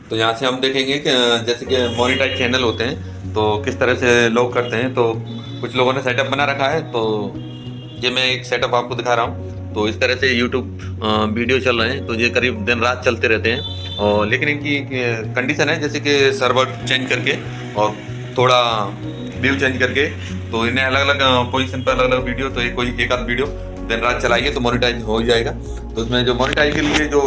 तो यहाँ से हम देखेंगे कि जैसे कि मोनेटाइज चैनल होते हैं तो किस तरह से लोग करते हैं। तो कुछ लोगों ने सेटअप बना रखा है, तो ये मैं एक सेटअप आपको दिखा रहा हूँ। तो इस तरह से यूट्यूब वीडियो चल रहे हैं, तो ये करीब दिन रात चलते रहते हैं। और लेकिन इनकी कंडीशन है जैसे कि सर्वर चेंज करके और थोड़ा व्यू चेंज करके, तो इन्हें अलग अलग पोजीशन पर अलग अलग वीडियो, तो एक कोई एक आध वीडियो दिन रात चलाइए तो मोनेटाइज हो ही जाएगा। तो उसमें जो मोनेटाइज के लिए जो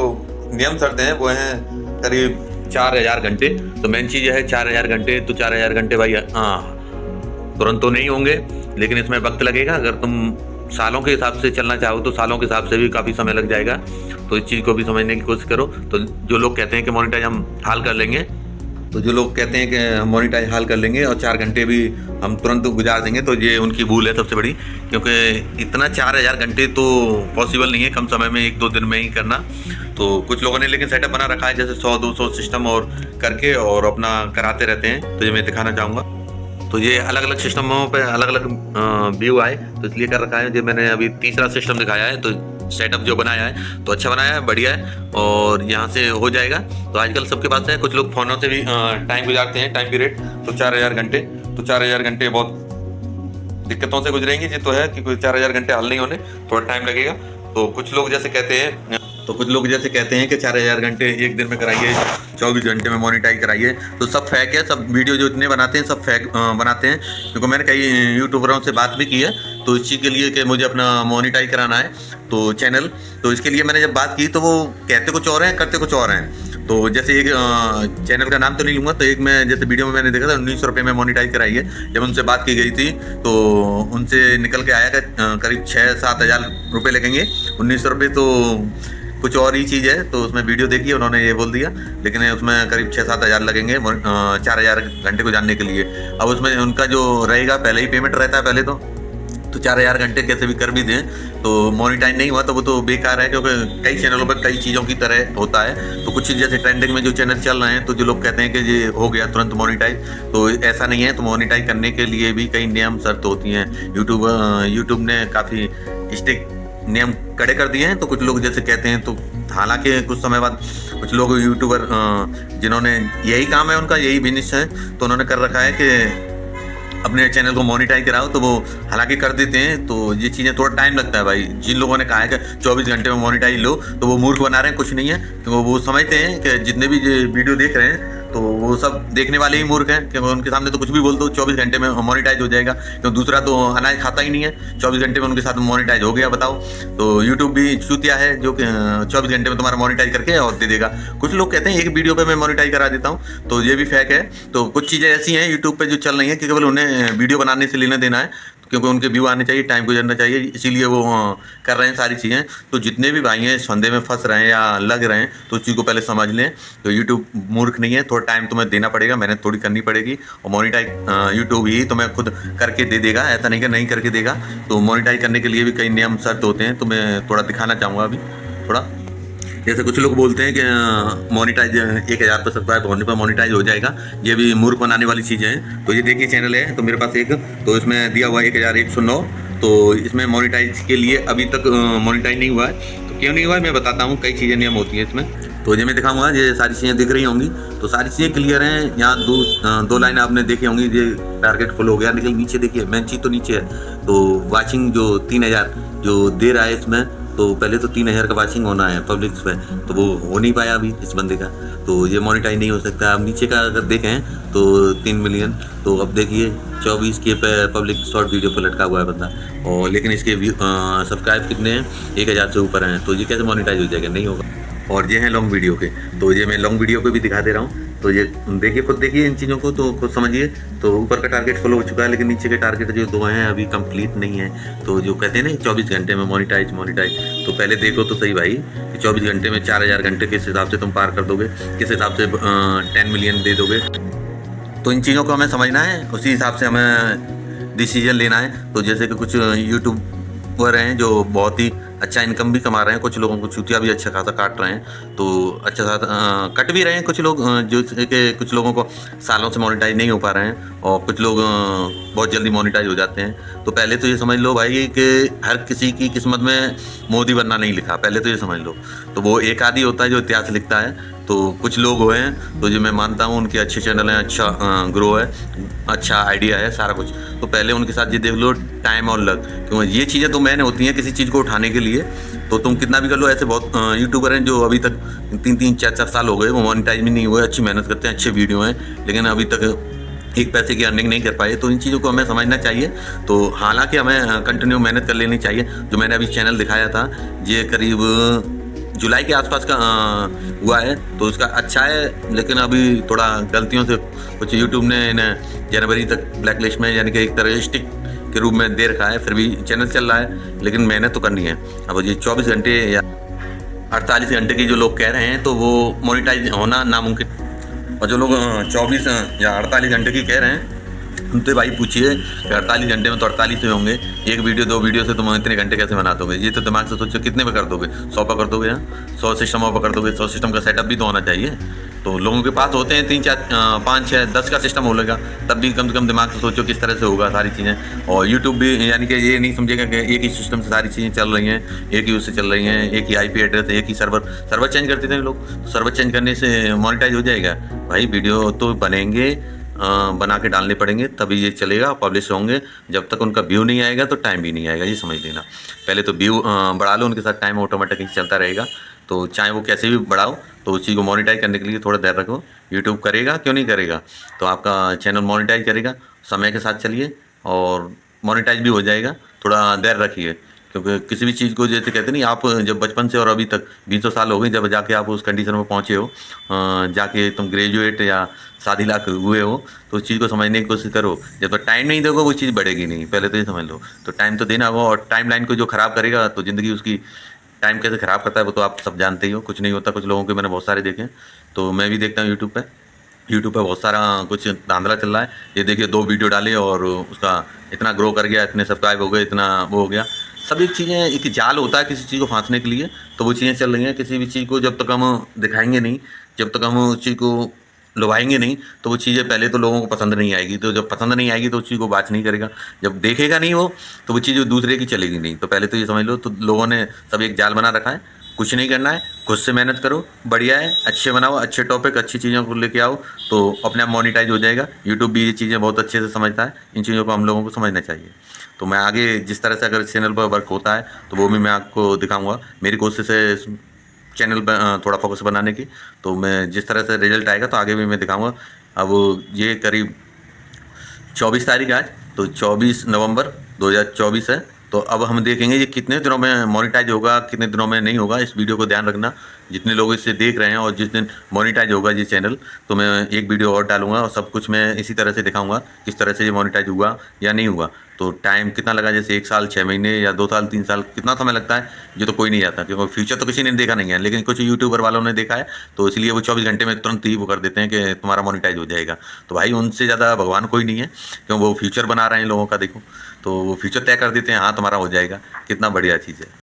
नियम शर्तें हैं वो हैं करीब 4,000 घंटे। तो मेन चीज़ है 4,000 घंटे। तो 4,000 घंटे भाई हाँ तुरंत तो नहीं होंगे, लेकिन इसमें वक्त लगेगा। अगर तुम सालों के हिसाब से चलना चाहो तो सालों के हिसाब से भी काफ़ी समय लग जाएगा। तो इस चीज़ को भी समझने की कोशिश करो। तो जो लोग कहते हैं कि मोनेटाइज हम हाल कर लेंगे, तो जो लोग कहते हैं कि हम मोनेटाइज हाल कर लेंगे और 4 घंटे भी हम तुरंत गुजार देंगे, तो ये उनकी भूल है सबसे बड़ी। क्योंकि इतना 4,000 घंटे तो पॉसिबल नहीं है कम समय में 1-2 दिन में ही करना। तो कुछ लोगों ने लेकिन सेटअप बना रखा है जैसे 100-200 सिस्टम और करके और अपना कराते रहते हैं। तो ये मैं दिखाना चाहूँगा। तो ये अलग अलग सिस्टमों पे अलग अलग व्यू आए, तो इसलिए कर रखा है। जो मैंने अभी तीसरा सिस्टम दिखाया है, तो सेटअप जो बनाया है तो अच्छा बनाया है, बढ़िया है और यहाँ से हो जाएगा। तो आजकल सबके पास है, कुछ लोग फ़ोनों से भी टाइम गुजारते हैं, टाइम पीरियड। तो 4,000 घंटे, तो 4,000 घंटे बहुत दिक्कतों से गुजरेंगे। ये तो है कि कोई 4,000 घंटे हल नहीं होने, थोड़ा टाइम लगेगा। तो कुछ लोग जैसे कहते हैं कि 4,000 घंटे एक दिन में कराइए, 24 घंटे में मोनेटाइज कराइए। तो सब फेक है, सब वीडियो जो इतने बनाते हैं सब फेक बनाते हैं। क्योंकि मैंने कई यूट्यूबरों से बात भी की है तो इस चीज़ के लिए कि मुझे अपना मोनेटाइज कराना है तो चैनल। तो इसके लिए मैंने जब बात की तो वो कहते कुछ और हैं, करते कुछ और हैं। तो जैसे एक चैनल का नाम तो नहीं लूँगा, तो एक मैं जैसे वीडियो में मैंने देखा था 1900 रुपये में मोनेटाइज कराई है। जब उनसे बात की गई थी तो उनसे निकल के आया कि करीब 6-7 हज़ार रुपये लगेंगे। 1900 रुपये तो कुछ और ही चीज़ है। तो उसमें वीडियो देखी, उन्होंने ये बोल दिया, लेकिन उसमें करीब 6-7 हज़ार लगेंगे 4,000 घंटे को जानने के लिए। अब उसमें उनका जो रहेगा, पहले ही पेमेंट रहता है पहले तो 4,000 घंटे कैसे भी कर भी दें तो मोनेटाइज नहीं हुआ तो वो तो बेकार है। क्योंकि कई चैनलों पर कई चीज़ों की तरह होता है। तो कुछ चीज़ जैसे ट्रेंडिंग में जो चैनल चल रहे हैं, तो जो लोग कहते हैं कि ये हो गया तुरंत मोनेटाइज, तो ऐसा नहीं है। तो मोनेटाइज करने के लिए भी कई नियम शर्त होती हैं। यूट्यूब ने काफ़ी स्ट्रिक्ट नियम कड़े कर दिए हैं। तो कुछ लोग जैसे कहते हैं, तो हालांकि कुछ समय बाद कुछ लोग यूट्यूबर जिन्होंने यही काम है, उनका यही बिजनेस है, तो उन्होंने कर रखा है कि अपने चैनल को मोनेटाइज कराओ। तो वो हालांकि कर देते हैं। तो ये चीज़ें थोड़ा टाइम लगता है भाई। जिन लोगों ने कहा है कि 24 घंटे में मोनेटाइज लो, तो वो मूर्ख बना रहे हैं, कुछ नहीं है। तो वो समझते हैं कि जितने भी ये वीडियो देख रहे हैं तो वो सब देखने वाले ही मूर्ख हैं। क्योंकि उनके सामने तो कुछ भी बोल दो 24 घंटे में मोनेटाइज हो जाएगा। क्योंकि दूसरा तो अनाज खाता ही नहीं है, 24 घंटे में उनके साथ मोनेटाइज हो गया, बताओ। तो यूट्यूब भी चूतिया है जो कि 24 घंटे में तुम्हारा मोनेटाइज करके और दे देगा। कुछ लोग कहते हैं एक वीडियो पे मैं मोनेटाइज करा देता हूँ, तो ये भी फेक है। तो कुछ चीज़ें ऐसी हैं यूट्यूब पे जो चल रही हैं कि केवल उन्हें वीडियो बनाने से लेना देना है, क्योंकि उनके व्यू आने चाहिए, टाइम गुजरना चाहिए, इसीलिए वो कर रहे हैं सारी चीज़ें। तो जितने भी भाई हैं इस फंदे में फंस रहे हैं या लग रहे हैं, तो उस चीज़ को पहले समझ लें। तो यूट्यूब मूर्ख नहीं है, थोड़ा टाइम तुम्हें देना पड़ेगा, मेहनत थोड़ी करनी पड़ेगी। और मोनेटाइज यूट्यूब ही तुम्हें खुद करके दे देगा, ऐसा नहीं कि नहीं करके देगा। तो मोनेटाइज करने के लिए भी कई नियम शर्त होते हैं, तो मैं थोड़ा दिखाना चाहूँगा अभी थोड़ा। जैसे कुछ लोग बोलते हैं कि मोनेटाइज 1,000 पर सब्सक्राइब होने पर मोनेटाइज हो जाएगा। ये भी मूर्ख बनाने वाली चीज़ें हैं। तो ये देखिए चैनल है, तो मेरे पास एक, तो इसमें दिया हुआ है 1,109। तो इसमें मोनेटाइज के लिए अभी तक मोनेटाइज नहीं हुआ है। तो क्यों नहीं हुआ है मैं बताता हूँ, कई चीज़ें नियम होती हैं इसमें। तो ये मैं दिखाऊंगा, ये सारी चीज़ें दिख रही होंगी, तो सारी चीज़ें क्लियर हैं। यहाँ दो लाइन आपने देखी होंगी, ये टारगेट फुल हो गया, लेकिन नीचे देखिए मेन चीज़ तो नीचे है। तो वाचिंग जो 3,000 जो दे रहा है इसमें, तो पहले तो 3,000 का वाचिंग होना है पब्लिक्स पे, तो वो हो नहीं पाया अभी इस बंदे का। तो ये मोनेटाइज नहीं हो सकता। अब नीचे का अगर देखें तो 3 मिलियन। तो अब देखिए 24 के पे पब्लिक शॉर्ट वीडियो पर लटका हुआ है बंदा, और लेकिन इसके सब्सक्राइब कितने हैं, 1,000 से ऊपर हैं। तो ये कैसे मोनेटाइज हो जाएगा, नहीं होगा। और ये हैं लॉन्ग वीडियो के, तो ये मैं लॉन्ग वीडियो को भी दिखा दे रहा हूँ। तो ये देखिए, खुद देखिए इन चीज़ों को, तो खुद समझिए। तो ऊपर का टारगेट फॉलो हो चुका है, लेकिन नीचे के टारगेट जो 2 हैं अभी कंप्लीट नहीं है। तो जो कहते हैं ना 24 घंटे में मोनेटाइज, तो पहले देखो तो सही भाई कि 24 घंटे में 4,000 घंटे किस हिसाब से तुम पार कर दोगे, किस हिसाब से 10 मिलियन दे दोगे। तो इन चीज़ों को हमें समझना है, उसी हिसाब से हमें डिसीजन लेना है। तो जैसे कि कुछ यूट्यूबर हैं जो बहुत ही अच्छा इनकम भी कमा रहे हैं, कुछ लोगों को चूतिया भी अच्छा खासा काट रहे हैं, तो अच्छा खासा कट भी रहे हैं कुछ लोग, जो कि कुछ लोगों को सालों से मोनेटाइज नहीं हो पा रहे हैं, और कुछ लोग बहुत जल्दी मोनेटाइज हो जाते हैं। तो पहले तो ये समझ लो भाई कि हर किसी की किस्मत में मोदी बनना नहीं लिखा, पहले तो ये समझ लो। तो वो एक आदि होता है जो इतिहास लिखता है। तो कुछ लोग हैं तो जो मैं मानता हूँ उनके अच्छे चैनल हैं, अच्छा ग्रो है, अच्छा आइडिया है सारा कुछ, तो पहले उनके साथ ये देख लो टाइम और लक, क्योंकि ये चीज़ें तो मैंने होती हैं किसी चीज़ को उठाने के लिए। तो तुम कितना भी कर लो, ऐसे बहुत यूट्यूबर हैं जो अभी तक 3-3 4-4 साल हो गए, वो मोनेटाइज भी नहीं हुए, अच्छी मेहनत करते हैं, अच्छे वीडियो हैं, लेकिन अभी तक एक पैसे की अर्निंग नहीं कर पाए। तो इन चीज़ों को हमें समझना चाहिए। तो हालांकि हमें कंटिन्यू मेहनत कर लेनी चाहिए। जो मैंने अभी चैनल दिखाया था ये करीब जुलाई के आसपास का हुआ है, तो उसका अच्छा है, लेकिन अभी थोड़ा गलतियों से कुछ यूट्यूब ने इन्हें जनवरी तक ब्लैक लिस्ट में यानी कि एक तरह स्टिक के रूप में दे रखा है। फिर भी चैनल चल रहा है, लेकिन मेहनत तो करनी है। अब ये 24 घंटे या 48 घंटे की जो लोग कह रहे हैं तो वो मोनेटाइज होना नामुमकिन, और जो लोग 24 या 48 घंटे की कह रहे हैं उनसे भाई पूछिए कि 48 घंटे में तो 48 ही होंगे, एक वीडियो 2 वीडियो से तुम इतने घंटे कैसे बना दोगे? ये तो दिमाग से सोचो कितने पे कर दोगे? 100 पे कर दोगे? 100 सिस्टमों पर कर दोगे? 100 सिस्टम का सेटअप भी तो होना चाहिए। तो लोगों के पास होते हैं 3-4-5-6-10 का सिस्टम होगा, तब भी कम से कम दिमाग से सोचो किस तरह से होगा सारी चीज़ें। और यूट्यूब भी यानी कि ये नहीं समझेगा कि एक ही सिस्टम से सारी चीज़ें चल रही हैं, एक ही उससे चल रही हैं, एक ही IP एड्रेस, एक ही सर्वर चेंज करते थे लोग। तो सर्वर चेंज करने से मोनेटाइज हो जाएगा? भाई वीडियो तो बनेंगे, बना के डालने पड़ेंगे, तभी ये चलेगा, पब्लिश होंगे। जब तक उनका व्यू नहीं आएगा तो टाइम भी नहीं आएगा, ये समझ लेना। पहले तो व्यू बढ़ा लो, उनके साथ टाइम ऑटोमेटिकली चलता रहेगा। तो चाहे वो कैसे भी बढ़ाओ, तो उस चीज़ को मोनेटाइज करने के लिए थोड़ा देर रखो। यूट्यूब करेगा, क्यों नहीं करेगा? तो आपका चैनल मोनेटाइज करेगा, समय के साथ चलिए और मोनेटाइज भी हो जाएगा। थोड़ा देर रखिए, क्योंकि किसी भी चीज़ को जैसे कहते नहीं, आप जब बचपन से और अभी तक 20 साल हो गए, जब जाके आप उस कंडीशन में पहुँचे हो, जाके तुम ग्रेजुएट या शादी लाख हुए हो, तो उस चीज़ को समझने की कोशिश करो। जब तक टाइम नहीं दोगे वो चीज़ बढ़ेगी नहीं, पहले तो ये समझ लो। तो टाइम तो देना होगा, और टाइम लाइन को जो ख़राब करेगा तो ज़िंदगी उसकी टाइम कैसे ख़राब करता है वो तो आप सब जानते ही हो। कुछ नहीं होता, कुछ लोगों के मैंने बहुत सारे देखे हैं, तो मैं भी देखता हूँ यूट्यूब पे बहुत सारा कुछ धांधला चल रहा है। ये देखिए 2 वीडियो डाले और उसका इतना ग्रो कर गया, इतने सब्सक्राइब हो गए, इतना वो हो गया। सभी चीज़ें एक जाल होता है किसी चीज़ को फांसने के लिए, तो वो चीज़ें चल रही हैं। किसी भी चीज़ को जब तक हम दिखाएंगे नहीं, जब तक हम उस चीज़ को लुभाएंगे नहीं, तो वो चीज़ें पहले तो लोगों को पसंद नहीं आएगी। तो जब पसंद नहीं आएगी तो उस चीज़ को बात नहीं करेगा, जब देखेगा नहीं वो, तो वो चीज़ दूसरे की चलेगी नहीं। तो पहले तो ये समझ लो, तो लोगों ने सब एक जाल बना रखा है। कुछ नहीं करना है, खुद से मेहनत करो, बढ़िया है, अच्छे बनाओ, अच्छे टॉपिक, अच्छी चीज़ों को लेके आओ, तो अपने आप मोनेटाइज हो जाएगा। यूट्यूब भी ये चीज़ें बहुत अच्छे से समझता है, इन चीज़ों को हम लोगों को समझना चाहिए। तो मैं आगे जिस तरह से अगर चैनल पर वर्क होता है तो वो भी मैं आपको दिखाऊंगा। मेरी कोशिश है चैनल पर थोड़ा फोकस बनाने की, तो मैं जिस तरह से रिजल्ट आएगा तो आगे भी मैं दिखाऊंगा। अब ये करीब 24 तारीख आज, तो 24 नवंबर 2024 है। तो अब हम देखेंगे ये कितने दिनों में मोनेटाइज होगा, कितने दिनों में नहीं होगा। इस वीडियो को ध्यान रखना, जितने लोग इसे देख रहे हैं, और जिस दिन मोनेटाइज होगा ये चैनल, तो मैं एक वीडियो और डालूंगा और सब कुछ मैं इसी तरह से दिखाऊंगा किस तरह से ये मोनेटाइज हुआ या नहीं हुआ। तो टाइम कितना लगा, जैसे 1 साल 6 महीने या 2 साल 3 साल, कितना समय लगता है ये तो कोई नहीं जाता, क्योंकि फ्यूचर तो किसी ने देखा नहीं है, लेकिन कुछ यूट्यूबर वालों ने देखा है, तो इसलिए वो 24 घंटे में तुरंत ही वो कर देते हैं कि तुम्हारा मोनेटाइज हो जाएगा। तो भाई उनसे ज़्यादा भगवान कोई नहीं है, क्यों वो फ्यूचर बना रहे हैं लोगों का। देखो, तो वो फ्यूचर तय कर देते हैं, हाँ तुम्हारा हो जाएगा। कितना बढ़िया चीज़ है।